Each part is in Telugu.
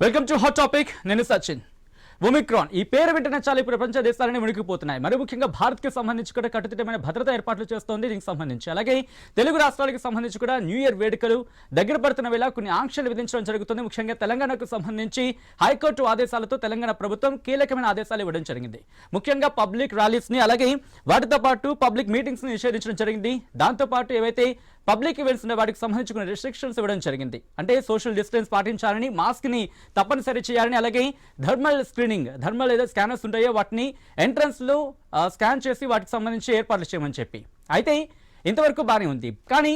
Welcome to hot topic. నేను సచిన్. ఒమిక్రాన్ ఈ పేరు వెంటనే చాలా ప్రపంచ దేశాలని మునిగిపోతున్నాయి. మరి ముఖ్యంగా భారత్కి సంబంధించి కూడా కట్టుదిట్టమైన భద్రతా ఏర్పాట్లు చేస్తోంది. దీనికి సంబంధించి అలాగే తెలుగు రాష్ట్రాలకు సంబంధించి కూడా న్యూ ఇయర్ వేడుకలు దగ్గర పడుతున్న వేళ కొన్ని ఆంక్షలు విధించడం జరుగుతుంది. ముఖ్యంగా తెలంగాణకు సంబంధించి హైకోర్టు ఆదేశాలతో తెలంగాణ ప్రభుత్వం కీలకమైన ఆదేశాలు ఇవ్వడం జరిగింది. ముఖ్యంగా పబ్లిక్ ర్యాలీస్ని అలాగే వాటితో పాటు పబ్లిక్ మీటింగ్స్ని నిషేధించడం జరిగింది. దాంతోపాటు ఏవైతే పబ్లిక్ ఈవెంట్స్ ఉన్న వాటికి సంబంధించిన రిస్ట్రిక్షన్స్ ఇవ్వడం జరిగింది. అంటే సోషల్ డిస్టెన్స్ పాటించాలని, మాస్క్ని తప్పనిసరి చేయాలని, అలాగే థర్మల్ లేదా స్కానర్స్ ఉంటాయో వాటిని ఎంట్రన్స్లో స్కాన్ చేసి వాటికి సంబంధించి ఏర్పాట్లు చేయమని చెప్పి. అయితే ఇంతవరకు బాగానే ఉంది, కానీ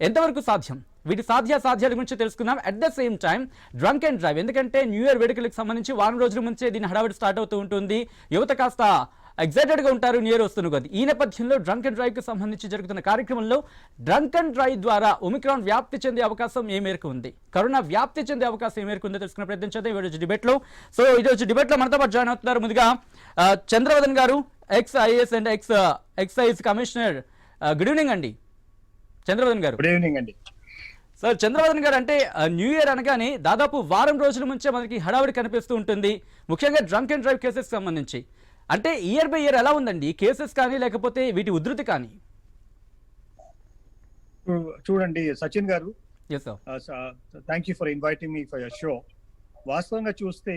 ఎంతవరకు సాధ్యం? వీటి సాధ్యాల గురించి తెలుసుకుందాం. At the same time drunk and drive, ఎందుకంటే న్యూ ఇయర్ వేడుకలకు సంబంధించి వారం రోజుల ముంచే దీని హడావిడి స్టార్ట్ అవుతూ ఉంటుంది. యువత కాస్త ఎగ్జైటెడ్గా ఉంటారు న్యూ ఇయర్ వస్తుంది కదా. ఈ నేపథ్యంలో డ్రంక్ అండ్ డ్రైవ్కి సంబంధించి జరుగుతున్న కార్యక్రమంలో డ్రంక్ అండ్ డ్రైవ్ ద్వారా ఒమిక్రాన్ వ్యాప్తి చెందే అవకాశం ఏ మేరకు ఉంది, కరోనా వ్యాప్తి చెందే అవకాశం ఏ మేరకు ఉందో తెలుసుకునే ప్రయత్నం చేద్దాం ఈరోజు డిబేట్లో. సో ఈరోజు డిబేట్లో మనతో పాటు జాయిన్ అవుతున్నారు ముందుగా చంద్రవదన్ గారు, ex IAS and excise commissioner. Good evening అండి చంద్రవదన్ గారు. గుడ్ ఈవినింగ్ అండి. సార్, చంద్రవదన్ గారు, అంటే న్యూ ఇయర్ అనగానే దాదాపు వారం రోజుల నుంచే మనకి హడావిడి కనిపిస్తూ ఉంటుంది, ముఖ్యంగా డ్రంక్ అండ్ డ్రైవ్ కేసెస్ సంబంధించి. అంటే ఇయర్ బై ఇయర్ ఎలా ఉందండి కేసెస్ కానీ, లేకపోతే వీటి ఉధృతి కానీ? చూడండి సచిన్ గారు, yes sir, thank you for inviting me for your show. వాస్తవంగా చూస్తే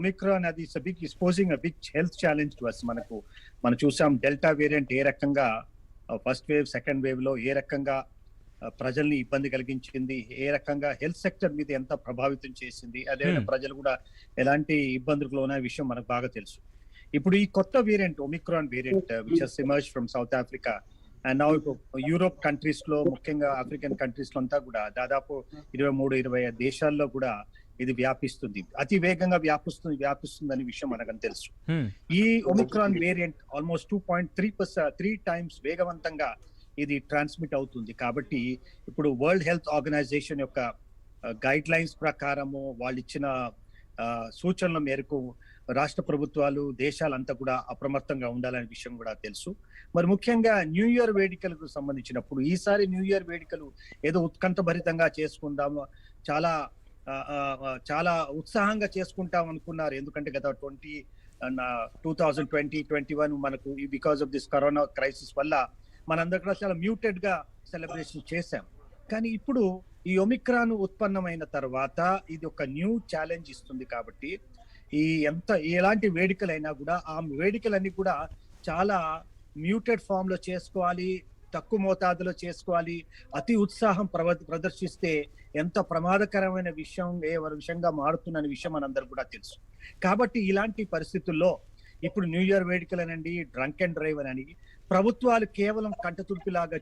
ఒమిక్రాన్ అది posing a big health challenge to us. మనం చూసాం డెల్టా వేరియంట్ ఏ రకంగా ఫస్ట్ వేవ్ సెకండ్ వేవ్ లో ఏ రకంగా ప్రజల్ని ఇబ్బంది కలిగించింది, ఏ రకంగా హెల్త్ సెక్టర్ మీద ఎంత ప్రభావితం చేసింది, అదే ప్రజలు కూడా ఎలాంటి ఇబ్బందులకు లోన విషయం మనకు బాగా తెలుసు. ఇప్పుడు ఈ కొత్త variant Omicron variant which has emerged from south Africa and now Europe countries లో, ముఖ్యంగా ఆఫ్రికన్ కంట్రీస్ లో అంతా కూడా దాదాపు 23-25 దేశాల్లో కూడా ఇది వ్యాపిస్తుంది, అతి వేగంగా వ్యాపిస్తుంది అనే విషయం మనకు తెలుసు. ఈ ఒమిక్రాన్ వేరియంట్ ఆల్మోస్ట్ 2.3 టైమ్స్ వేగవంతంగా ఇది ట్రాన్స్మిట్ అవుతుంది. కాబట్టి ఇప్పుడు వరల్డ్ హెల్త్ ఆర్గనైజేషన్ యొక్క గైడ్ లైన్స్ ప్రకారము, వాళ్ళు ఇచ్చిన సూచనల మేరకు రాష్ట్ర ప్రభుత్వాలు, దేశాలంతా కూడా అప్రమత్తంగా ఉండాలనే విషయం కూడా తెలుసు. మరి ముఖ్యంగా న్యూ ఇయర్ వేడుకలకు సంబంధించినప్పుడు ఈసారి న్యూ ఇయర్ వేడుకలు ఏదో ఉత్కంఠభరితంగా చేసుకుందాము, చాలా ఉత్సాహంగా చేసుకుంటాం అనుకున్నారు. ఎందుకంటే గత 2020-21 మనకు because of this corona crisis వల్ల మనందరూ కూడా చాలా మ్యూటెడ్ గా సెలబ్రేషన్ చేశాం. కానీ ఇప్పుడు ఈ ఒమిక్రాన్ ఉత్పన్నమైన తర్వాత ఇది ఒక న్యూ ఛాలెంజ్ ఇస్తుంది. కాబట్టి ఎలాంటి వేడుకలైనా కూడా ఆ వేడుకలన్నీ కూడా చాలా మ్యూటెడ్ ఫామ్ లో చేసుకోవాలి, తక్కువ మోతాదులో చేసుకోవాలి. అతి ఉత్సాహం ప్రదర్శిస్తే ఎంత ప్రమాదకరమైన విషయంగా మారుతున్న విషయం మనందరూ కూడా తెలుసు. కాబట్టి ఇలాంటి పరిస్థితుల్లో ఇప్పుడు న్యూ ఇయర్ వేడుకలనండి, డ్రంక్ అండ్ డ్రైవ్ అని ప్రభుత్వాలు కేవలం కంటతుర్పిలాగా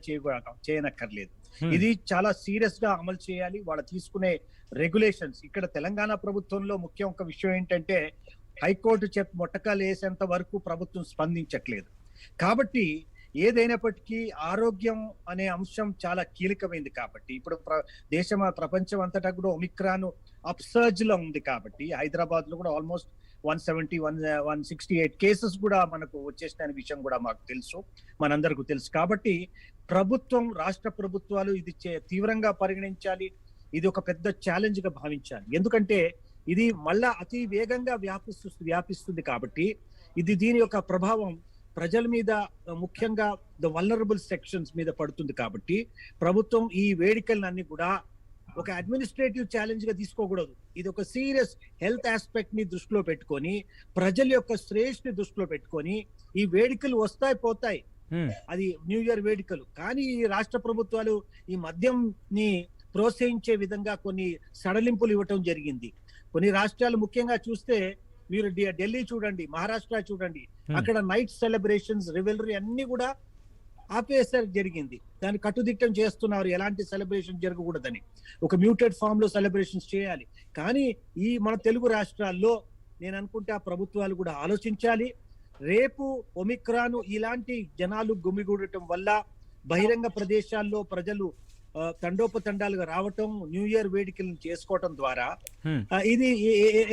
చేయనక్కర్లేదు. ఇది చాలా సీరియస్ గా అమలు చేయాలి. వాళ్ళు తీసుకునే రెగ్యులేషన్స్, ఇక్కడ తెలంగాణ ప్రభుత్వంలో ముఖ్యం ఒక విషయం ఏంటంటే హైకోర్టు మొట్టకాలు వేసేంత వరకు ప్రభుత్వం స్పందించట్లేదు. కాబట్టి ఏదైనప్పటికీ ఆరోగ్యం అనే అంశం చాలా కీలకమైంది. కాబట్టి ఇప్పుడు ప్రపంచం అంతటా కూడా ఒమిక్రాన్ అప్సర్జ్ లో ఉంది. కాబట్టి హైదరాబాద్ లో కూడా ఆల్మోస్ట్ 168 కేసెస్ కూడా మనకు వచ్చేసిన విషయం కూడా మాకు తెలుసు, మనందరికీ తెలుసు. కాబట్టి రాష్ట్ర ప్రభుత్వాలు ఇది తీవ్రంగా పరిగణించాలి. ఇది ఒక పెద్ద ఛాలెంజ్ గా భావించాలి. ఎందుకంటే ఇది మళ్ళా అతి వేగంగా వ్యాపిస్తుంది. కాబట్టి దీని యొక్క ప్రభావం ప్రజల మీద, ముఖ్యంగా ద వల్నరబుల్ సెక్షన్స్ మీద పడుతుంది. కాబట్టి ప్రభుత్వం ఈ వేడుకలన్నీ కూడా ఒక అడ్మినిస్ట్రేటివ్ ఛాలెంజ్ గా తీసుకోకూడదు. ఇది ఒక సీరియస్ హెల్త్ ఆస్పెక్ట్ ని దృష్టిలో పెట్టుకొని, ప్రజల యొక్క శ్రేష్ఠని దృష్టిలో పెట్టుకొని ఈ వేడుకలు పోతాయి. అది న్యూ ఇయర్ వేడుకలు. కానీ ఈ రాష్ట్ర ప్రభుత్వాలు ఈ మద్యం ని ప్రోత్సహించే విధంగా కొన్ని సడలింపులు ఇవ్వటం జరిగింది. కొన్ని రాష్ట్రాలు ముఖ్యంగా చూస్తే, మీరు ఢిల్లీ చూడండి, మహారాష్ట్ర చూడండి, అక్కడ నైట్ సెలబ్రేషన్స్, రివెలరీ అన్ని కూడా ఆపేసారు జరిగింది. దాన్ని కట్టుదిట్టం చేస్తున్నారు, ఎలాంటి సెలబ్రేషన్ జరగకూడదని. ఒక మ్యూటెడ్ ఫామ్ లో సెలబ్రేషన్స్ చేయాలి. కానీ మన తెలుగు రాష్ట్రాల్లో నేను అనుకుంటే ఆ ప్రభుత్వాలు కూడా ఆలోచించాలి. రేపు ఒమిక్రాన్ ఇలాంటి జనాలు గుమిగూడటం వల్ల బహిరంగ ప్రదేశాల్లో ప్రజలు తండోపతండాలుగా రావటం, న్యూ ఇయర్ వేడుకలను చేసుకోవటం ద్వారా ఇది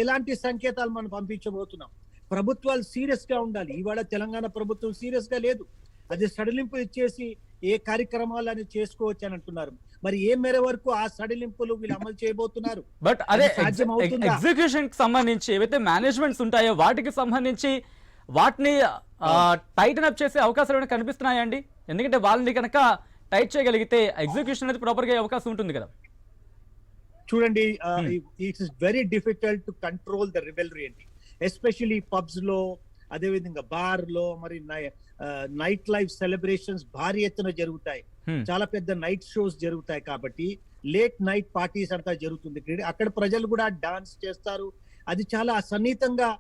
ఎలాంటి సంకేతాలు మనం పంపించబోతున్నాం? ప్రభుత్వాలు సీరియస్ గా ఉండాలి. ఇవాళ తెలంగాణ ప్రభుత్వం సీరియస్ గా లేదు. అది సడలింపు ఇచ్చేసి ఏ కార్యక్రమాలను చేసుకోవచ్చు అని అంటున్నారు. మరి ఏ మేర వరకు ఆ సడలింపులు వీళ్ళు అమలు చేయబోతున్నారు? బట్ అదే సాధ్యం అవుతుందా? ఎగ్జిక్యూషన్ కి సంబంధించి ఏవైతే మేనేజ్మెంట్స్ ఉంటాయో వాటికి సంబంధించి వాటిని టైటన్ అప్ చేసే అవకాశాలు ఏమైనా కనిపిస్తున్నాయండి? ఎందుకంటే వాళ్ళని కనుక టైట్ చేయగలిగితే ఎగ్జిక్యూషన్ అనేది ప్రాపర్ గా అవకాశం ఉంటుంది కదా. చూడండి, it's very difficult to control the revelry అండి, ఎస్పెషల్లీ పబ్స్ లో, అదే విధంగా బార్ లో, మరి నైట్ లైఫ్ సెలబ్రేషన్స్ భారీ ఎత్తున జరుగుతాయి. చాలా పెద్ద నైట్ షోస్ జరుగుతాయి కాబట్టి లేట్ నైట్ పార్టీస్ అంతా జరుగుతుంది. అక్కడ ప్రజలు కూడా డాన్స్ చేస్తారు. అది చాలా సన్నిహితంగా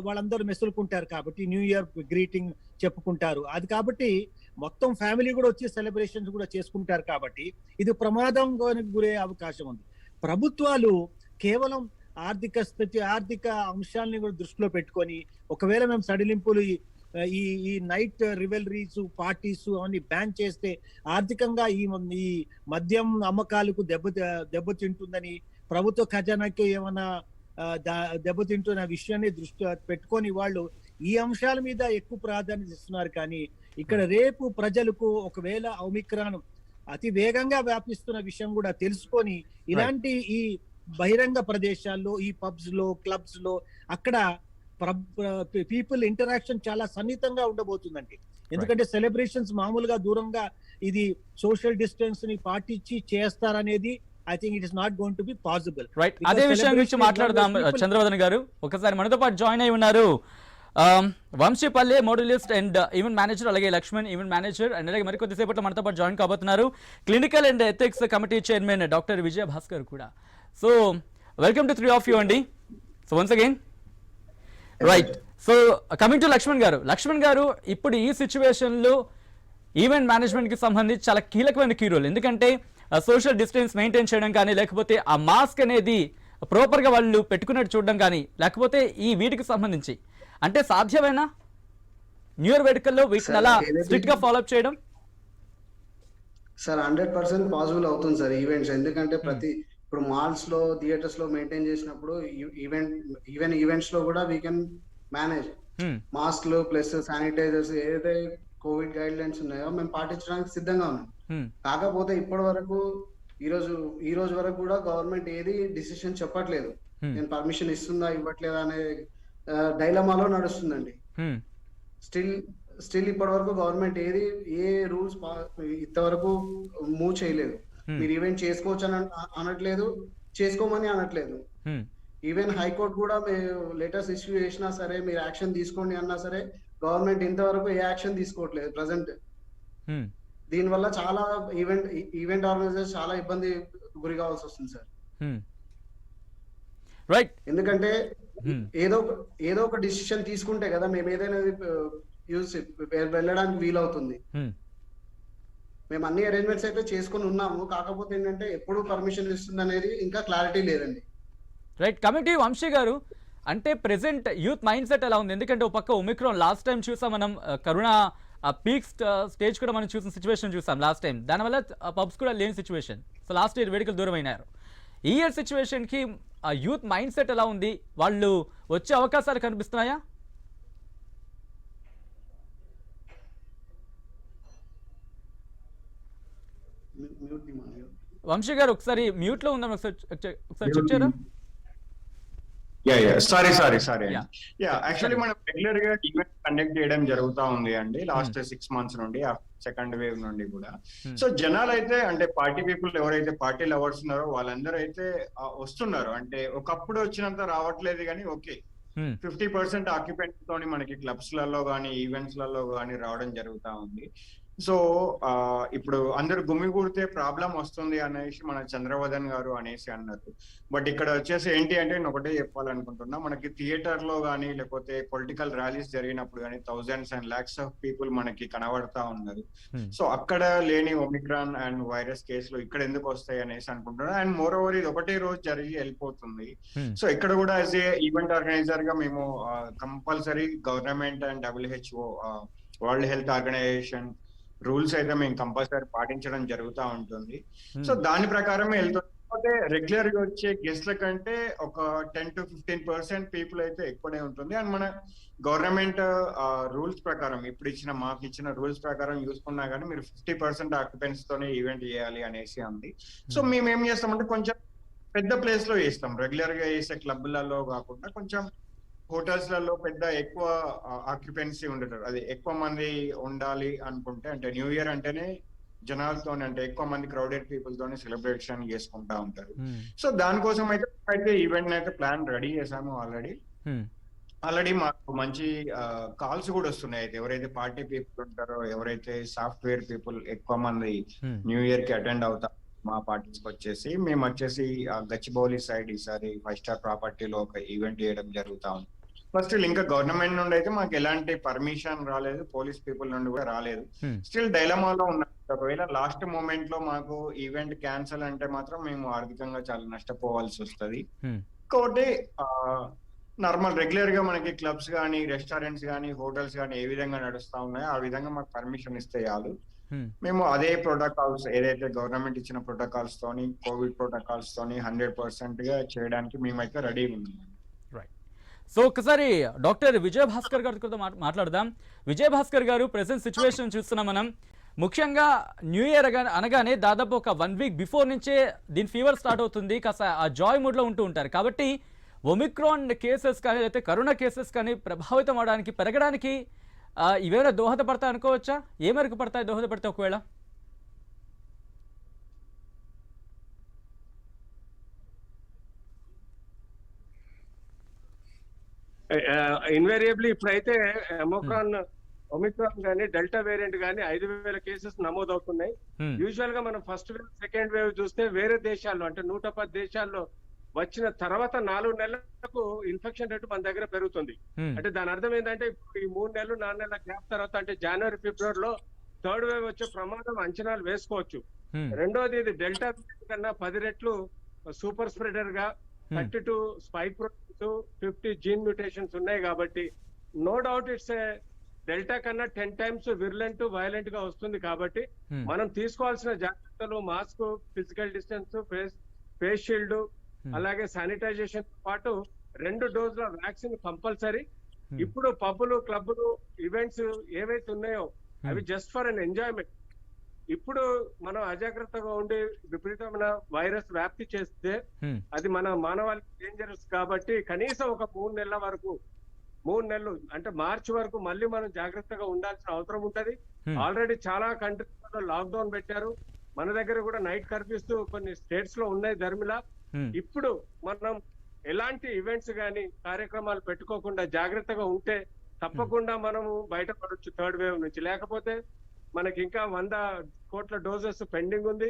వాళ్ళందరూ మెసులుకుంటారు కాబట్టి న్యూ ఇయర్ గ్రీటింగ్ చెప్పుకుంటారు. అది కాబట్టి మొత్తం ఫ్యామిలీ కూడా వచ్చి సెలబ్రేషన్స్ కూడా చేసుకుంటారు కాబట్టి ఇది ప్రమాదం గురయ్యే అవకాశం ఉంది. ప్రభుత్వాలు కేవలం ఆర్థిక స్థితి, ఆర్థిక అంశాలని కూడా దృష్టిలో పెట్టుకొని ఒకవేళ మేము సడలింపులు ఈ నైట్ రివెల్రీస్, పార్టీస్ అవన్నీ బ్యాన్ చేస్తే ఆర్థికంగా ఈ మద్యం అమ్మకాలకు దెబ్బతింటుందని, ప్రభుత్వ ఖజానాకి ఏమైనా దెబ్బతింటున్న విషయాన్ని దృష్టి పెట్టుకొని వాళ్ళు ఈ అంశాల మీద ఎక్కువ ప్రాధాన్యత ఇస్తున్నారు. కానీ ఇక్కడ రేపు ప్రజలకు ఒకవేళ ఒమిక్రాన్ అతి వేగంగా వ్యాపిస్తున్న విషయం కూడా తెలుసుకొని ఇలాంటి ఈ బహిరంగ ప్రదేశాల్లో, ఈ పబ్స్ లో, క్లబ్స్ లో అక్కడ పీపుల్ ఇంటరాక్షన్ చాలా సన్నిహితంగా ఉండబోతుందండి. ఎందుకంటే సెలబ్రేషన్స్ మామూలుగా దూరంగా ఇది సోషల్ డిస్టెన్స్ ని పాటించి చేస్తారనేది I think it is not going to be possible. Right, అదే విషయం గురించి మాట్లాడదాం. చంద్రవర్ధన్ గారు ఒకసారి మనతో పాటు జాయిన్ అయి ఉన్నారు. వంశీపల్లె మోడలిస్ట్ అండ్ ఈవెంట్ మేనేజర్, అలాగే లక్ష్మణ్ ఈవెంట్ మేనేజర్, అండ్ అలాగే మరికొద్దిసేపట్లో మనతో పాటు జాయిన్ కాబోతున్నారు clinical and ethics committee chairman doctor Vijaya Bhaskar కూడా. So welcome to 3 of you అండి. So once again right. So coming to Lakshman గారు ఇప్పుడు ఈ సిచ్యువేషన్లో ఈవెంట్ మేనేజ్మెంట్కి సంబంధించి చాలా కీలకమైన కీ రోల్. ఎందుకంటే సోషల్ డిస్టెన్స్ మెయింటైన్ చేయడం కానీ, లేకపోతే ఆ మాస్క్ అనేది ప్రాపర్గా వాళ్ళు పెట్టుకున్నట్టు చూడడం కానీ, లేకపోతే ఈ వీటికి సంబంధించి అంటే సాధ్యమేనా న్యూ ఇయర్ వేడుకల్లో వీటిని అలా స్ట్రిక్ట్ గా ఫాలో అప్ చేయడం? సార్ 100% పాసిబుల్ అవుతుంది సార్ ఈవెంట్స్. ఎందుకంటే ఇప్పుడు మాల్స్ లో, థియేటర్స్ లో మెయింటైన్ చేసినప్పుడు ఈవెంట్స్ లో కూడా వీ కెన్ మేనేజ్. మాస్క్లు ప్లస్ శానిటైజర్స్ ఏదైతే కోవిడ్ గైడ్ లైన్స్ ఉన్నాయో మేము పాటించడానికి సిద్ధంగా ఉన్నాం. కాకపోతే ఇప్పటి వరకు ఈ రోజు వరకు కూడా గవర్నమెంట్ ఏది డిసిషన్ చెప్పట్లేదు. నేను పర్మిషన్ ఇస్తుందా ఇవ్వట్లేదా అనే డైలమాలో నడుస్తుందండి. స్టిల్ ఇప్పటి వరకు గవర్నమెంట్ ఏ రూల్స్ ఇంతవరకు మూవ్ చేయలేదు. మీరు ఈవెంట్ చేసుకోవచ్చు అని అనట్లేదు, చేసుకోమని అనట్లేదు. ఈవెన్ హైకోర్టు కూడా లెటర్స్ ఇష్యూ చేసినా సరే, మీరు యాక్షన్ తీసుకోండి అన్నా సరే గవర్నమెంట్ ఇంతవరకు ఏ యాక్షన్ తీసుకోవట్లేదు ప్రజెంట్. దీనివల్ల చాలా ఈవెంట్ ఆర్గనైజర్స్ చాలా ఇబ్బంది గురి కావాల్సి వస్తుంది సార్. రైట్, ఎందుకంటే ఏదో ఒక డిసిషన్ తీసుకుంటే కదా మేము ఏదైనా వెళ్ళడానికి వీలవుతుంది. మేము అన్ని అరేంజ్మెంట్స్ అయితే చేసుకుని ఉన్నాము. కాకపోతే ఏంటంటే ఎప్పుడు పర్మిషన్ ఇస్తుంది అనేది ఇంకా క్లారిటీ లేదండి. రైట్, కమిటీ వంశీ గారు, అంటే ప్రెసెంట్ యూత్ మైండ్ సెట్ ఎలా ఉంది? ఎందుకంటే ఒక పక్క ఒమిక్రాన్ లాస్ట్ టైం చూసాం మనం, కరోనా పీక్ స్టేజ్ కూడా మనం చూసిన సిచ్యువేషన్ చూసాం లాస్ట్ టైం. దానివల్ల పబ్స్ కూడా లేని సిచ్యువేషన్. సో లాస్ట్ ఇయర్ వేడుకలు దూరం అయినారు. ఈ ఇయర్ సిచ్యువేషన్కి యూత్ మైండ్ సెట్ ఎలా ఉంది? వాళ్ళు వచ్చే అవకాశాలు కనిపిస్తున్నాయా? వంశీ గారు ఒకసారి మ్యూట్ లో ఉందాం, ఒకసారి చెక్ చేయరా? సారీ యాక్చువల్లీ మనం రెగ్యులర్ గా ఈవెంట్ కండక్ట్ చేయడం జరుగుతూ ఉంది అండి లాస్ట్ 6 months నుండి, సెకండ్ వేవ్ నుండి కూడా. సో జనాలు అయితే అంటే పార్టీ పీపుల్ ఎవరైతే పార్టీ లవర్స్ ఉన్నారో వాళ్ళందరూ అయితే వస్తున్నారు. అంటే ఒకప్పుడు వచ్చినంత రావట్లేదు కానీ ఓకే 50% ఆక్యుపెంట్ తోని మనకి క్లబ్స్ లలో కానీ ఈవెంట్స్ లలో కానీ రావడం జరుగుతూ ఉంది. సో ఇప్పుడు అందరు గుమిగూడితే ప్రాబ్లం వస్తుంది అనేసి మన చంద్రవర్ధన్ గారు అనేసి అన్నారు. బట్ ఇక్కడ వచ్చేసి ఏంటి అంటే నేను ఒకటే చెప్పాలనుకుంటున్నా, మనకి థియేటర్ లో కానీ లేకపోతే పొలిటికల్ ర్యాలీస్ జరిగినప్పుడు కానీ thousands and lakhs of people మనకి కనబడతా ఉన్నారు. సో అక్కడ లేని ఒమిక్రాన్ అండ్ వైరస్ కేసులు ఇక్కడ ఎందుకు వస్తాయి అనేసి అనుకుంటున్నా. అండ్ మోర్ ఓవర్ ఇది ఒకటే రోజు జరిగి వెళ్ళిపోతుంది. సో ఇక్కడ కూడా యాజ్ ఏ ఈవెంట్ ఆర్గనైజర్ గా మేము compulsory government and WHO, world health organization rules అయితే మేము కంపల్సరీ పాటించడం జరుగుతూ ఉంటుంది. సో దాని ప్రకారమే వెళ్తుంది. కాకపోతే రెగ్యులర్ గా వచ్చే గెస్ట్ల కంటే ఒక 10 to 15% పీపుల్ అయితే ఎక్కువనే ఉంటుంది. అండ్ మన గవర్నమెంట్ రూల్స్ ప్రకారం మాకు ఇచ్చిన రూల్స్ ప్రకారం చూసుకున్నా కానీ మీరు 50% ఆక్యుపెన్సీ తోనే ఈవెంట్ చేయాలి అనేసి ఉంది. సో మేము ఏం చేస్తామంటే కొంచెం పెద్ద ప్లేస్ లో చేస్తాం. రెగ్యులర్ గా చేసే క్లబ్లలో కాకుండా కొంచెం హోటల్స్ లలో ఎక్కువ ఆక్యుపెన్సీ ఉండదు. అది ఎక్కువ మంది ఉండాలి అనుకుంటే, అంటే న్యూ ఇయర్ అంటేనే జనాలతో, అంటే ఎక్కువ మంది క్రౌడెడ్ పీపుల్ తోనే సెలబ్రేషన్ చేసుకుంటా ఉంటారు. సో దానికోసం అయితే ఈవెంట్ అయితే ప్లాన్ రెడీ చేసాము ఆల్రెడీ మాకు మంచి కాల్స్ కూడా వస్తున్నాయి. అయితే ఎవరైతే పార్టీ పీపుల్ ఉంటారో, ఎవరైతే సాఫ్ట్వేర్ పీపుల్ ఎక్కువ మంది న్యూ ఇయర్ కి అటెండ్ అవుతారు మా పార్టీస్ వచ్చేసి, మేము వచ్చేసి గచ్చిబౌలి సైడ్ ఈసారి 5 స్టార్ ప్రాపర్టీలో ఒక ఈవెంట్ చేయడం జరుగుతా ఉంది. ఫస్ట్ ఇంకా గవర్నమెంట్ నుండి అయితే మాకు ఎలాంటి పర్మిషన్ రాలేదు, పోలీస్ పీపుల్ నుండి కూడా రాలేదు. స్టిల్ డైలమాలో ఉన్నాం. ఒకవేళ లాస్ట్ మూమెంట్ లో మాకు ఈవెంట్ క్యాన్సిల్ అంటే మాత్రం మేము ఆర్థికంగా చాలా నష్టపోవాల్సి వస్తుంది. ఇంకోటి నార్మల్ రెగ్యులర్ గా మనకి క్లబ్స్ కానీ, రెస్టారెంట్స్ కానీ, హోటల్స్ కానీ ఏ విధంగా నడుస్తా ఉన్నాయో ఆ విధంగా మాకు పర్మిషన్ ఇస్తే చాలు. మేము అదే ప్రోటోకాల్స్, ఏదైతే గవర్నమెంట్ ఇచ్చిన ప్రోటోకాల్స్ తోని, కోవిడ్ ప్రోటోకాల్స్ తోని 100% గా చేయడానికి మేమైతే రెడీ ఉన్నాం. సో ఒకసారి డాక్టర్ విజయభాస్కర్ గారితో మాట్లాడదాం. విజయభాస్కర్ గారు, ప్రెసెంట్ సిచ్యువేషన్ చూస్తున్నాం మనం. ముఖ్యంగా న్యూ ఇయర్ అనగానే దాదాపు ఒక 1 వీక్ బిఫోర్ నుంచే దీని ఫీవర్ స్టార్ట్ అవుతుంది. కాస్త ఆ జాయ్ మూడ్లో ఉంటూ ఉంటారు. కాబట్టి ఒమిక్రాన్ కేసెస్ కానీ, లేకపోతే కరోనా కేసెస్ కానీ ప్రభావితం అవడానికి, పెరగడానికి ఇవేమైనా దోహదపడతాయి అనుకోవచ్చా? ఏ మేరకు పడతాయి దోహదపడితే ఒకవేళ? ఇన్వేరియబ్లీ ఇప్పుడైతే ఒమిక్రాన్ కానీ, డెల్టా వేరియంట్ కానీ 5,000 కేసెస్ నమోదవుతున్నాయి. యూజువల్ గా మనం ఫస్ట్ వేవ్, సెకండ్ వేవ్ చూస్తే వేరే దేశాల్లో, అంటే 110 దేశాల్లో వచ్చిన తర్వాత 4 నెలలకు ఇన్ఫెక్షన్ రేటు మన దగ్గర పెరుగుతుంది. అంటే దాని అర్థం ఏంటంటే ఇప్పుడు ఈ 3 నెలలు 4 నెలల గ్యాప్ తర్వాత, అంటే జనవరి, ఫిబ్రవరిలో థర్డ్ వేవ్ వచ్చే ప్రమాదం అంచనాలు వేసుకోవచ్చు. రెండోది, ఇది డెల్టా కన్నా 10 రెట్లు సూపర్ స్ప్రెడర్ గా, 32 స్పైక్ ప్రోటీన్స్, 50 జీన్ మ్యూటేషన్స్ ఉన్నాయి. కాబట్టి నో డౌట్ ఇట్స్ డెల్టా కన్నా 10 times విరులెంట్, వైలెంట్ గా వస్తుంది. కాబట్టి మనం తీసుకోవాల్సిన జాగ్రత్తలు, mask, physical distance, face shield, అలాగే శానిటైజేషన్ తో పాటు 2 డోసుల వ్యాక్సిన్ కంపల్సరీ. ఇప్పుడు పబ్బులు, క్లబ్లు, ఈవెంట్స్ ఏవైతే ఉన్నాయో అవి జస్ట్ ఫర్ అన్ ఎంజాయ్మెంట్. ఇప్పుడు మనం అజాగ్రత్తగా ఉండి విపరీతమైన వైరస్ వ్యాప్తి చేస్తే అది మన మానవాళికి డేంజరస్. కాబట్టి కనీసం ఒక 3 నెలల వరకు, 3 నెలలు అంటే మార్చి వరకు మళ్ళీ మనం జాగ్రత్తగా ఉండాల్సిన అవసరం ఉంటది. ఆల్రెడీ చాలా కంట్రీస్ లాక్డౌన్ పెట్టారు. మన దగ్గర కూడా నైట్ కర్ఫ్యూస్ కొన్ని స్టేట్స్ లో ఉన్నాయి ధర్మిలా. ఇప్పుడు మనం ఎలాంటి ఈవెంట్స్ గానీ, కార్యక్రమాలు పెట్టుకోకుండా జాగ్రత్తగా ఉంటే తప్పకుండా మనము బయటపడొచ్చు థర్డ్ వేవ్ నుంచి. లేకపోతే మనకి ఇంకా 100 కోట్ల డోసెస్ పెండింగ్ ఉంది.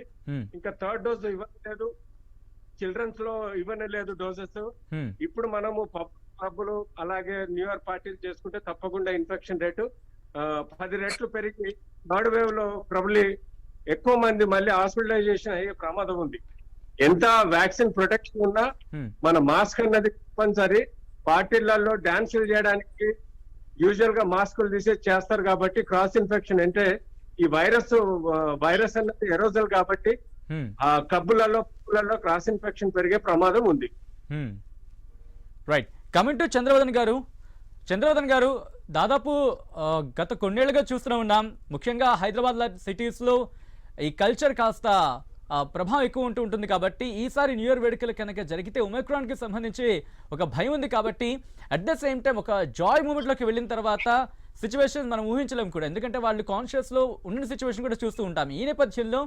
ఇంకా థర్డ్ డోస్ ఇవ్వలేదు, చిల్డ్రన్స్ లో ఇవ్వలేదు డోసెస్. ఇప్పుడు మనము పబ్బులు అలాగే న్యూ ఇయర్ పార్టీలు చేసుకుంటే తప్పకుండా ఇన్ఫెక్షన్ రేటు 10 రెట్లు పెరిగి థర్డ్ వేవ్ లో ప్రాబ్లీ ఎక్కువ మంది మళ్ళీ హాస్పిటలైజేషన్ అయ్యే ప్రమాదం ఉంది. ఎంత వ్యాక్సిన్ ప్రొటెక్షన్ ఉన్నా మన మాస్క్ అన్నది తప్పనిసరి. పార్టీలలో డాన్సులు చేయడానికి యూజువల్ గా మాస్కులు తీసేసి చేస్తారు. కాబట్టి క్రాస్ ఇన్ఫెక్షన్ అంటే ఈ వైరస్ అన్నది ఎరోజల్ కాబట్టి ఆ క్లబ్బులలో క్రాస్ ఇన్ఫెక్షన్ పెరిగే ప్రమాదం ఉంది. రైట్. కమింగ్ టు చంద్రవదన్ గారు, దాదాపు గత కొన్నేళ్లుగా చూస్తూనే ఉన్నాం. ముఖ్యంగా హైదరాబాద్ లాంటి సిటీస్లో ఈ కల్చర్ కాస్త ప్రభావం ఎక్కువ ఉంటుంది. కాబట్టి ఈసారి న్యూ ఇయర్ వేడుకలు కనుక జరిగితే ఒమిక్రాన్కి సంబంధించి ఒక భయం ఉంది. కాబట్టి అట్ ద సేమ్ టైం ఒక జాయ్ మూమెంట్లోకి వెళ్ళిన తర్వాత సిచ్యువేషన్ మనం ఊహించలేము కూడా. ఎందుకంటే వాళ్ళు కాన్షియస్లో ఉన్న సిచ్యువేషన్ కూడా చూస్తూ ఉంటాం. ఈ నేపథ్యంలో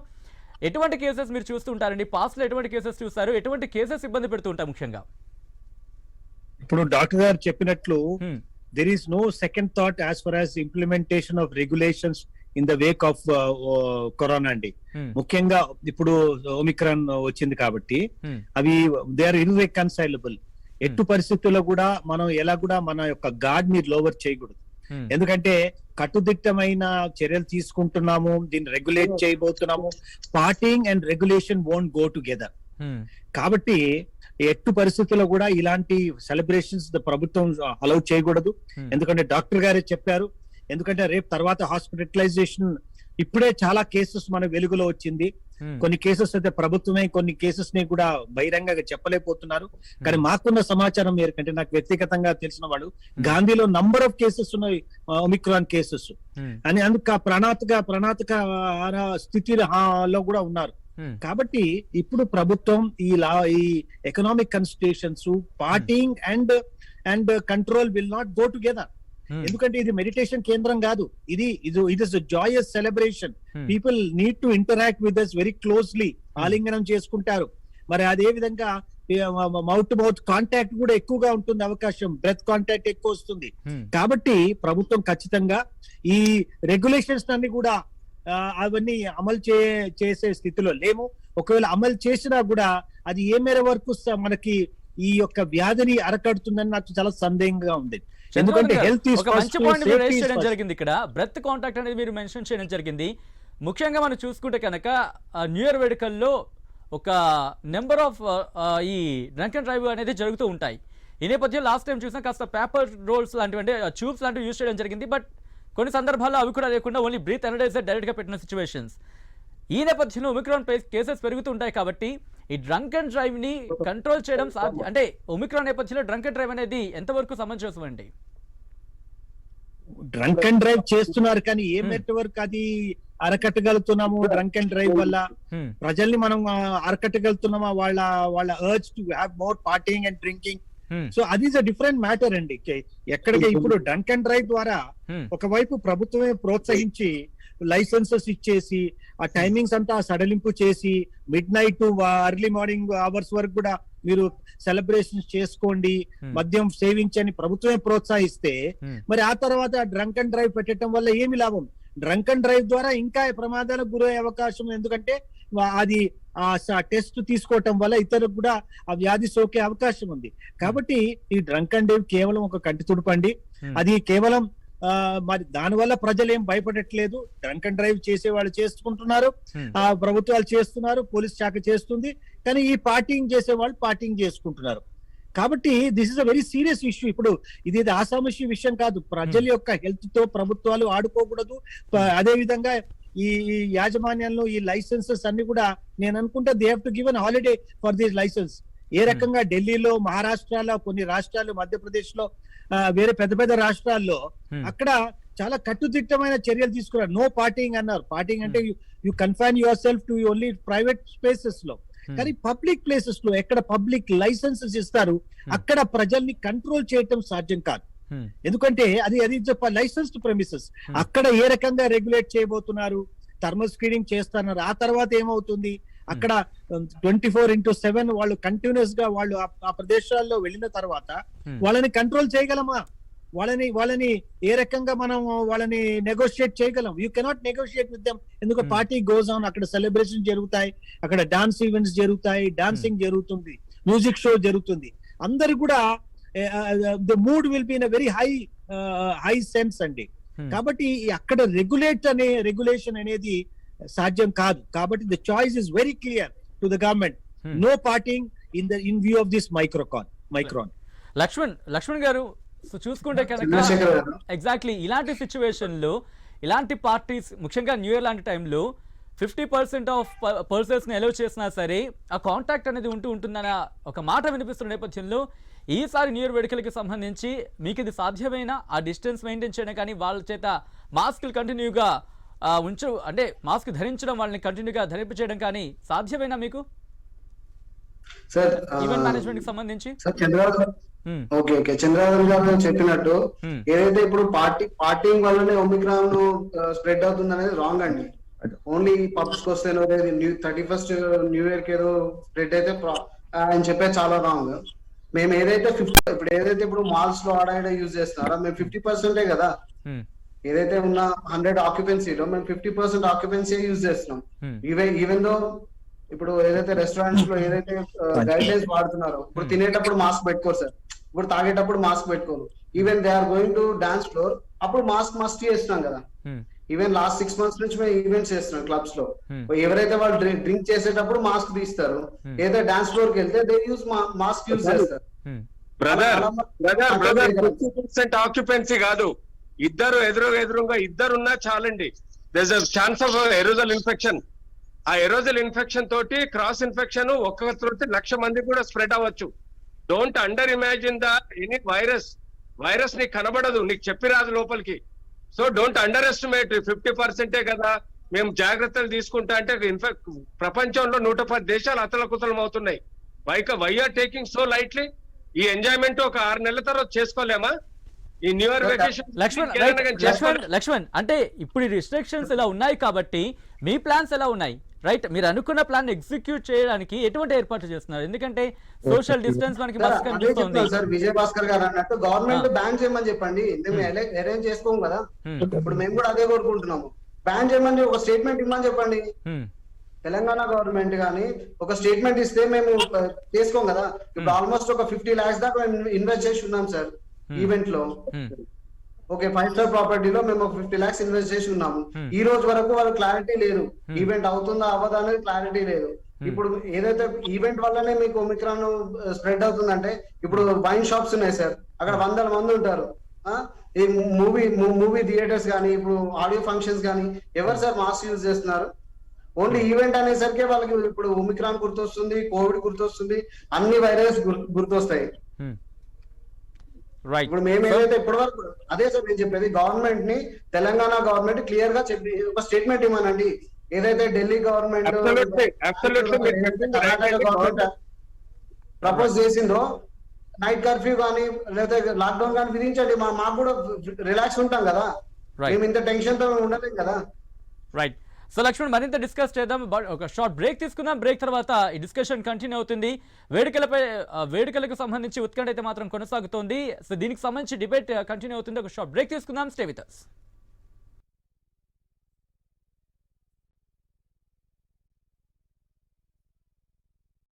ఎటువంటి కేసెస్ మీరు చూస్తూ ఉంటారండి? పాస్ట్లో ఎటువంటి కేసెస్ చూస్తారు? ఎటువంటి కేసెస్ ఇబ్బంది పెడుతూ ఉంటారు ముఖ్యంగా? ఇప్పుడు డాక్టర్ గారు చెప్పినట్లు there is no second thought as far as implementation of regulations in the wake of corona అండి. ముఖ్యంగా ఇప్పుడు ఒమిక్రాన్ వచ్చింది కాబట్టి అవి దే ఆర్ ఇర్రెకన్సైలబుల్. ఎట్టు పరిస్థితుల్లో కూడా మనం ఎలా కూడా మన యొక్క గాడ్ ని లోవర్ చేయకూడదు. ఎందుకంటే కట్టుదిట్టమైన చర్యలు తీసుకుంటున్నాము, దీన్ని రెగ్యులేట్ చేయబోతున్నాము. Partying and regulation won't go together. కాబట్టి ఎట్టు పరిస్థితుల్లో కూడా ఇలాంటి సెలబ్రేషన్స్ ప్రభుత్వం అలౌ చేయకూడదు. ఎందుకంటే డాక్టర్ గారే చెప్పారు. ఎందుకంటే రేపు తర్వాత హాస్పిటలైజేషన్ ఇప్పుడే చాలా కేసెస్ మన వెలుగులో వచ్చింది. కొన్ని కేసెస్ అయితే ప్రభుత్వమే కొన్ని కేసెస్ ని కూడా బహిరంగంగా చెప్పలేకపోతున్నారు. కానీ మాకున్న సమాచారం మేరకంటే నాకు వ్యక్తిగతంగా తెలిసిన వాళ్ళు గాంధీలో నంబర్ ఆఫ్ కేసెస్ ఉన్నాయి ఒమిక్రాన్ కేసెస్ అని, అందుకు ప్రణాళిక స్థితిలో కూడా ఉన్నారు. కాబట్టి ఇప్పుడు ప్రభుత్వం ఈ economic constitutions partying and control will not go together. ఎందుకంటే ఇది మెడిటేషన్ కేంద్రం కాదు, ఇది is joyous celebration. People need to interact with us very closely. ఆలింగనం చేసుకుంటారు. మరి అదే విధంగా మౌత్ టు మౌత్ కాంటాక్ట్ కూడా ఎక్కువగా ఉంటుంది, అవకాశం బ్రెత్ కాంటాక్ట్ ఎక్కువ వస్తుంది. కాబట్టి ప్రభుత్వం ఖచ్చితంగా ఈ రెగ్యులేషన్స్ అన్ని కూడా అవన్నీ అమలు చేసే స్థితిలో లేము. ఒకవేళ అమలు చేసినా కూడా అది ఏ మేర వరకు మనకి ఈ యొక్క వ్యాధిని అరకడుతుందని నాకు చాలా సందేహంగా ఉంది. ఎందుకంటే హెల్త్ ఒక మంచి పాయింట్ మీరు రైజ్ చేయడం జరిగింది. ఇక్కడ బ్రెత్ కాంటాక్ట్ అనేది మీరు మెన్షన్ చేయడం జరిగింది. ముఖ్యంగా మనం చూసుకుంటే కనుక న్యూ ఇయర్ వేడుకల్లో ఒక నెంబర్ ఆఫ్ ఈ డ్రంక్ అండ్ డ్రైవ్ అనేది జరుగుతూ ఉంటాయి. ఈ నేపథ్యంలో లాస్ట్ టైం చూసినా కాస్త పేపర్ రోల్స్ లాంటివి అంటే ట్యూబ్స్ లాంటివి యూజ్ చేయడం జరిగింది. బట్ కొన్ని సందర్భాల్లో అవి కూడా లేకుండా ఓన్లీ బ్రీత్ ఎనర్జైజర్ డైరెక్ట్ గా పెట్టిన సిచ్యువేషన్స్. ఈ నేపథ్యంలో ఒమిక్రాన్ కేసెస్ పెరుగుతుంటాయి. కాబట్టి ఈ డ్రంక్ అండ్ డ్రైవ్ ని కంట్రోల్ చేయడం సాధ్యం అంటే ఒమిక్రాన్ నేపథ్యంలో డ్రంక్ అండ్ డ్రైవ్ అనేది ఎంతవరకు సమంజసం అండి? డ్రంక్ అండ్ డ్రైవ్ చేస్తున్నారు కానీ ఏ నెట్వర్క్ అది అరకట్టగలుగుతున్నాము? డ్రంక్ అండ్ డ్రైవ్ వల్ల ప్రజల్ని మనం అరకట్టగలుగుతున్నామా? వాళ్ళ urge to have more partying and drinking. So అది ఇస్ అ డిఫరెంట్ మ్యాటర్ అండి. ఎక్కడికి ఇప్పుడు డ్రంక్ అండ్ డ్రైవ్ ద్వారా ఒకవైపు ప్రభుత్వమే ప్రోత్సహించి లైసెన్సెస్ ఇచ్చేసి ఆ టైమింగ్స్ అంతా సడలింపు చేసి mid night to early morning hours వరకు కూడా మీరు సెలబ్రేషన్స్ చేసుకోండి, మద్యం సేవించని ప్రభుత్వమే ప్రోత్సహిస్తే మరి ఆ తర్వాత డ్రంక్ అండ్ డ్రైవ్ పెట్టడం వల్ల ఏమి లాభం? డ్రంక్ అండ్ డ్రైవ్ ద్వారా ఇంకా ప్రమాదాలకు గురయ్యే అవకాశం, ఎందుకంటే అది ఆ టెస్ట్ తీసుకోవటం వల్ల ఇతరులకు కూడా ఆ వ్యాధి సోకే అవకాశం ఉంది. కాబట్టి ఈ డ్రంక్ అండ్ డ్రైవ్ కేవలం ఒక కంటి తుడుపండి. అది కేవలం మరి దానివల్ల ప్రజలు ఏం భయపడట్లేదు. డ్రంక్ అండ్ డ్రైవ్ చేసే వాళ్ళు చేసుకుంటున్నారు, ఆ ప్రభుత్వాలు చేస్తున్నారు, పోలీస్ శాఖ చేస్తుంది. కానీ ఈ పార్టీయింగ్ చేసే వాళ్ళు పార్టీయింగ్ చేసుకుంటున్నారు. కాబట్టి this is a very serious issue. ఇప్పుడు ఇది ఆసామషి విషయం కాదు. ప్రజల యొక్క హెల్త్ తో ప్రభుత్వాలు ఆడుకోకూడదు. అదే విధంగా ఈ యాజమాన్యంలో ఈ లైసెన్సెస్ అన్ని కూడా నేను అనుకుంటా they have to give an holiday for this licence. ఏ రకంగా ఢిల్లీలో, మహారాష్ట్రలో, కొన్ని రాష్ట్రాలు, మధ్యప్రదేశ్ లో, వేరే పెద్ద పెద్ద రాష్ట్రాల్లో అక్కడ చాలా కట్టుదిట్టమైన చర్యలు తీసుకున్నారు. నో పార్టీయింగ్ అన్నారు. పార్టీయింగ్ అంటే you confine your self to only private spaces లో. కానీ పబ్లిక్ ప్లేసెస్ లో ఎక్కడ పబ్లిక్ లైసెన్సెస్ ఇస్తారు అక్కడ ప్రజల్ని కంట్రోల్ చేయటం సాధ్యం కాదు. ఎందుకంటే అది లైసెన్స్డ్ ప్రెమిసెస్. అక్కడ ఏ రకంగా రెగ్యులేట్ చేయబోతున్నారు? థర్మల్ స్క్రీనింగ్ చేస్తున్నారు. ఆ తర్వాత ఏమవుతుంది? అక్కడ 24/7 వాళ్ళు కంటిన్యూస్ గా వాళ్ళు ఆ ప్రదేశాల్లో వెళ్ళిన తర్వాత వాళ్ళని కంట్రోల్ చేయగలమా? వాళ్ళని ఏ రకంగా మనం వాళ్ళని నెగోషియేట్ చేయగలం? You cannot negotiate with them. ఎందుకంటే పార్టీ గోస్ ఆన్. అక్కడ సెలబ్రేషన్ జరుగుతాయి, అక్కడ డాన్స్ ఈవెంట్స్ జరుగుతాయి, డాన్సింగ్ జరుగుతుంది, మ్యూజిక్ షో జరుగుతుంది. అందరు కూడా the mood will be in a very high sense అండి. కాబట్టి అక్కడ రెగ్యులేషన్ అనేది సాధ్యం కాదు. కాబట్టి the choice is very clear to the government. No partying in view of this omicron. Lakshman గారు, సో చూసుకుంటే కనుక ఎగ్జాక్ట్లీ ఇలాంటి సిచ్యువేషన్ లో ఇలాంటి పార్టీస్ ముఖ్యంగా న్యూ ఇయర్ లాంటి టైంలో 50% ఆఫ్ పర్సన్స్ ని అలౌ చేసినా సరే ఆ కాంటాక్ట్ అనేది ఉంటుందన్న ఒక మాట వినిపిస్తున్న నేపథ్యంలో ఈసారి న్యూ ఇయర్ వేడుకలకి సంబంధించి మీకు ఇది సాధ్యమైన ఆ డిస్టెన్స్ మెయింటైన్ చేయడం కానీ వాళ్ళ చేత మాస్కులు కంటిన్యూగా అంటే మాస్క్ ధరించడం వాళ్ళని కంటిన్యూగా ధరింపచేయడం కానీ సాధ్యమేనా మీకు ఈవెంట్ మేనేజ్మెంట్ కి సంబంధించి? ఓకే, చంద్రబాబు గారు చెప్పినట్టు ఏదైతే ఇప్పుడు పార్టీయింగ్ వల్లనే ఒమిక్రాన్ స్ప్రెడ్ అవుతుంది అనేది రాంగ్ అండి. ఓన్లీ పబ్స్ కి వస్తే 31st న్యూ ఇయర్ కి ఏదో స్ప్రెడ్ అయితే ఆయన చెప్పేది చాలా రాంగ్. మేము ఏదైతే ఇప్పుడు మాల్స్ లో ఆడ యూజ్ చేస్తున్నారో మేము 50% కదా. ఏదైతే ఉన్న 100 ఆక్యుపెన్సీలో మేము 50% ఆక్యుపెన్సీ యూజ్ చేస్తున్నాం. ఈవెన్ దో ఇప్పుడు ఏదైతే రెస్టారెంట్స్ లో ఏదైతే గైడ్ లైన్స్ వాడుతున్నారో, ఇప్పుడు తినేటప్పుడు మాస్క్ పెట్టుకోరు సార్, ఇప్పుడు తాగేటప్పుడు మాస్క్ పెట్టుకోరు. Even they are going to dance floor, అప్పుడు మాస్క్ మస్ట్ చేస్తున్నాం కదా. ఈవెన్ లాస్ట్ 6 months నుంచి మేము ఈవెంట్స్ చేస్తున్నాం క్లబ్స్ లో. ఎవరైతే వాళ్ళు డ్రింక్ చేసేటప్పుడు మాస్క్ తీస్తారు, ఏదైతే డాన్స్ ఫ్లోర్ కి వెళ్తే దే యూజ్ మాస్క్ యూజ్ చేస్తారు. బ్రదర్ 50% ఆక్యుపెన్సీ కాదు, ఎదురుగా ఇద్దరున్నా చాలండి. there's a chance of aerosol infection. ఆ ఎరోజల్ ఇన్ఫెక్షన్ తోటి క్రాస్ ఇన్ఫెక్షన్ ఒక్కొక్కరికి 1,00,000 మంది కూడా స్ప్రెడ్ అవ్వచ్చు. Don't under imagine the any virus నీకు కనబడదు, నీకు చెప్పి రాదు లోపలికి. So don't under estimate. 50% కదా మేము జాగ్రత్తలు తీసుకుంటా అంటే ప్రపంచంలో 110 దేశాలు అతలకుతలం అవుతున్నాయి. Why are taking so lightly? ఈ ఎంజాయ్మెంట్ ఒక 6 నెలల తర్వాత చేసుకోలేమా? ఈ న్యూ ఇయర్ వెకేషన్ లక్ష్మణ్ అంటే ఇప్పుడు ఈ రిస్ట్రిక్షన్స్ ఇలా ఉన్నాయి కాబట్టి మీ ప్లాన్స్ ఎలా ఉన్నాయి? రైట్, మీరు అనుకున్న ప్లాన్ ఎగ్జిక్యూట్ చేయడానికి ఎటువంటి ఏర్పాట్లు చేస్తున్నారు? ఎందుకంటే సోషల్ డిస్టెన్స్ మనకి మస్ట్ కనిపిస్తుంది. సార్ విజయ్ భాస్కర్ గారు అన్నట్టు గవర్నమెంట్ బ్యాన్ చేయమని చెప్పండి. మేము అరేంజ్ చేసుకోము కదా, ఇప్పుడు మేము కూడా అదే కోరుకుంటున్నాము. బ్యాన్ చేయమని ఒక స్టేట్మెంట్ ఇవ్వమని చెప్పండి. తెలంగాణ గవర్నమెంట్ గానీ ఒక స్టేట్మెంట్ ఇస్తే మేము చేసుకోం కదా. ఇప్పుడు ఆల్మోస్ట్ ఒక 50 lakhs దాకా ఇన్వెస్ట్ చేసి ఉన్నాం సార్ ఈవెంట్ లో. ఓకే, 5-star ప్రాపర్టీలో మేము 50 lakhs ఇన్వెస్ట్ చేసి ఉన్నాము. ఈ రోజు వరకు వాళ్ళకి క్లారిటీ లేదు, ఈవెంట్ అవుతుందా అవ్వదా అనేది క్లారిటీ లేదు. ఇప్పుడు ఏదైతే ఈవెంట్ వల్లనే మీకు ఒమిక్రాన్ స్ప్రెడ్ అవుతుందంటే, ఇప్పుడు వైన్ షాప్స్ ఉన్నాయి సార్, అక్కడ 100 మంది ఉంటారు. ఈ మూవీ థియేటర్స్ కానీ, ఇప్పుడు ఆడియో ఫంక్షన్స్ కానీ ఎవరు సార్ మాస్క్ యూజ్ చేస్తున్నారు? ఓన్లీ ఈవెంట్ అనేసరికి వాళ్ళకి ఇప్పుడు ఒమిక్రాన్ గుర్తొస్తుంది, కోవిడ్ గుర్తొస్తుంది, అన్ని వైరస్ గుర్తొస్తాయి. ఇప్పుడు మేము ఏదైతే ఇప్పటి వరకు అదే సార్ నేను చెప్పేది, గవర్నమెంట్ ని తెలంగాణ గవర్నమెంట్ క్లియర్ గా చెప్పి ఒక స్టేట్మెంట్ ఇవ్వనండి. ఏదైతే ఢిల్లీ గవర్నమెంట్ గవర్నమెంట్ ప్రపోజ్ చేసిందో నైట్ కర్ఫ్యూ కానీ లేదా లాక్డౌన్ కానీ విధించండి. మాకు కూడా రిలాక్స్ ఉంటాం కదా, మేము ఇంత టెన్షన్ తో ఉండలేం కదా. రైట్. సో లక్ష్మణ్, మరింత డిస్కస్ చేద్దాం. ఒక షార్ట్ బ్రేక్ తీసుకుందాం. బ్రేక్ తర్వాత ఈ డిస్కషన్ కంటిన్యూ అవుతుంది. వేడుకలకు సంబంధించి ఉత్కంఠ అయితే మాత్రం కొనసాగుతోంది. సో దీనికి సంబంధించి డిబేట్ కంటిన్యూ అవుతుంది. ఒక షార్ట్ బ్రేక్ తీసుకుందాం. Stay with us.